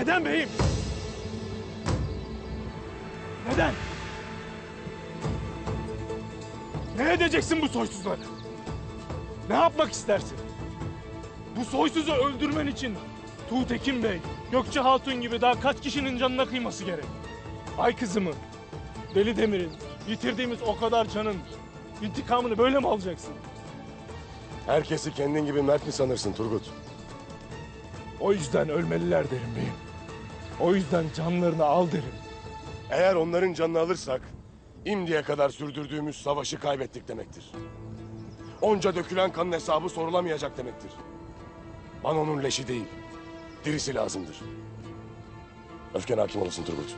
Neden beyim? Neden? Ne edeceksin bu soysuzları? Ne yapmak istersin? Bu soysuzu öldürmen için Tuğtekin Bey, Gökçe Hatun gibi daha kaç kişinin canına kıyması gerek? Ay kızımı, Deli Demir'in, yitirdiğimiz o kadar canın intikamını böyle mi alacaksın? Herkesi kendin gibi mert mi sanırsın Turgut? O yüzden ölmeliler derim beyim. O yüzden canlarını al derim. Eğer onların canını alırsak, İmdi'ye kadar sürdürdüğümüz savaşı kaybettik demektir. Onca dökülen kanın hesabı sorulamayacak demektir. Bana onun leşi değil, dirisi lazımdır. Öfken hakim olasın Turgut.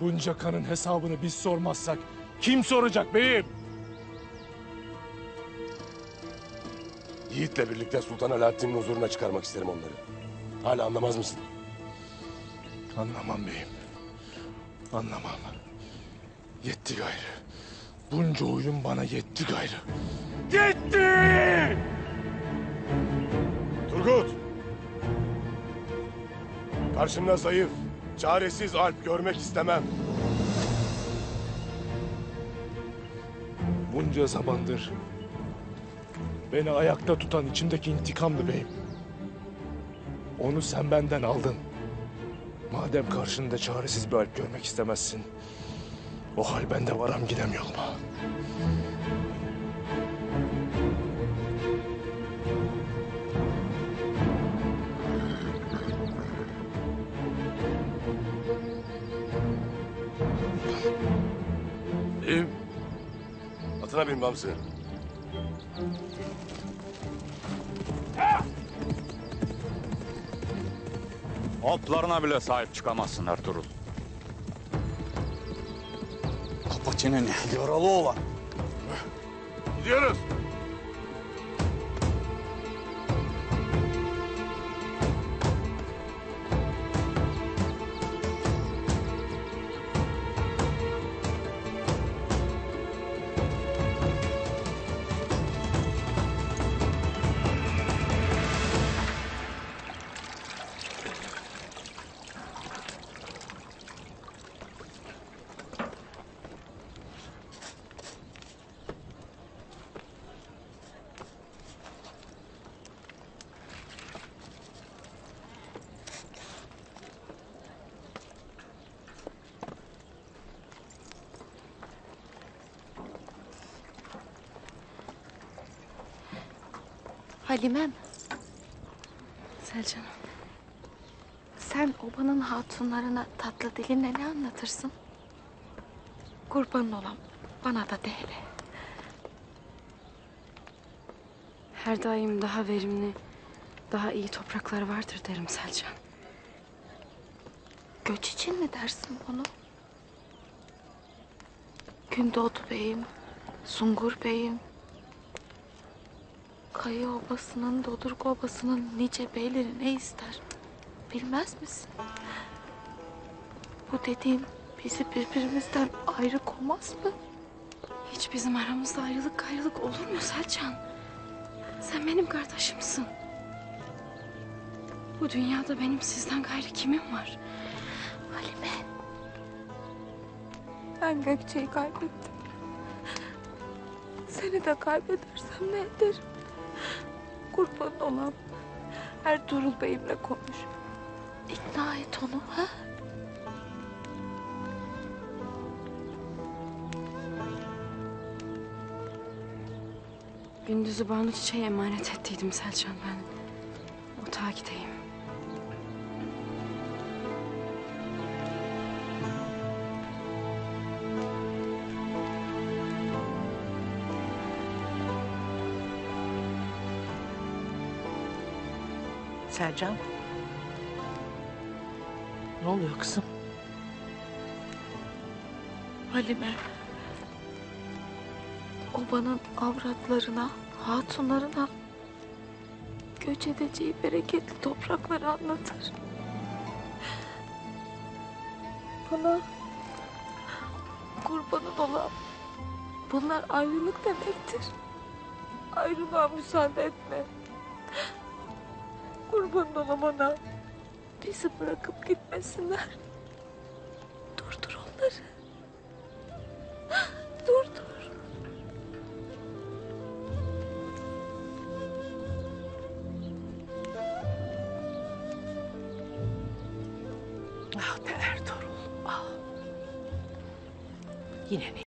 Bunca kanın hesabını biz sormazsak kim soracak beyim? Yiğit'le birlikte Sultan Alaaddin'in huzuruna çıkarmak isterim onları. Hala anlamaz mısın? Anlamam beyim. Anlamam. Yetti gayrı. Bunca oyun bana yetti gayrı. Yetti! Turgut! Karşımda zayıf, çaresiz Alp görmek istemem. Bunca zamandır beni ayakta tutan içimdeki intikamdı beyim. Onu sen benden aldın. Madem karşında çaresiz bir Alp görmek istemezsin, o hal bende varam gidem yoluma. Atına bin Bamsı. Otlarına bile sahip çıkamazsın Ertuğrul. Kapı çeneni, yaralı olan. Gidiyoruz. Halimem. Selcan'ım. Sen obanın hatunlarına tatlı dilinle ne anlatırsın? Kurbanın olam, bana da de hele. Her daim daha verimli, daha iyi topraklar vardır derim Selcan. Göç için mi dersin bunu? Gündoğdu Bey'im, Sungur Bey'im, Kayı Obası'nın, Dodurga Obası'nın nice beyleri ne ister? Bilmez misin? Bu dediğin bizi birbirimizden ayrı koymaz mı? Hiç bizim aramızda ayrılık gayrılık olur mu Selcan? Sen benim kardeşimsin. Bu dünyada benim sizden gayrı kimim var? Halime. Ben Gökçe'yi kaybettim. Seni de kaybedersem ne ederim? Kurban olam. Ertuğrul Bey'imle konuş. İkna et onu ha? Gündüzü Banu Çiçek'e emanet ettiydim Selcan ben. Otağa gideyim. Selcan. Ne oluyor kızım? Halime. Obanın avratlarına, hatunlarına göç edeceği bereketli toprakları anlatır. Bana kurbanın olam. Bunlar ayrılık demektir. Ayrılığa müsaade etme. Kurbanın olam ana. Bizi bırakıp gitmesinler. Durdur onları. Durdur. Ah be Ertuğrul. Ah. Yine mi?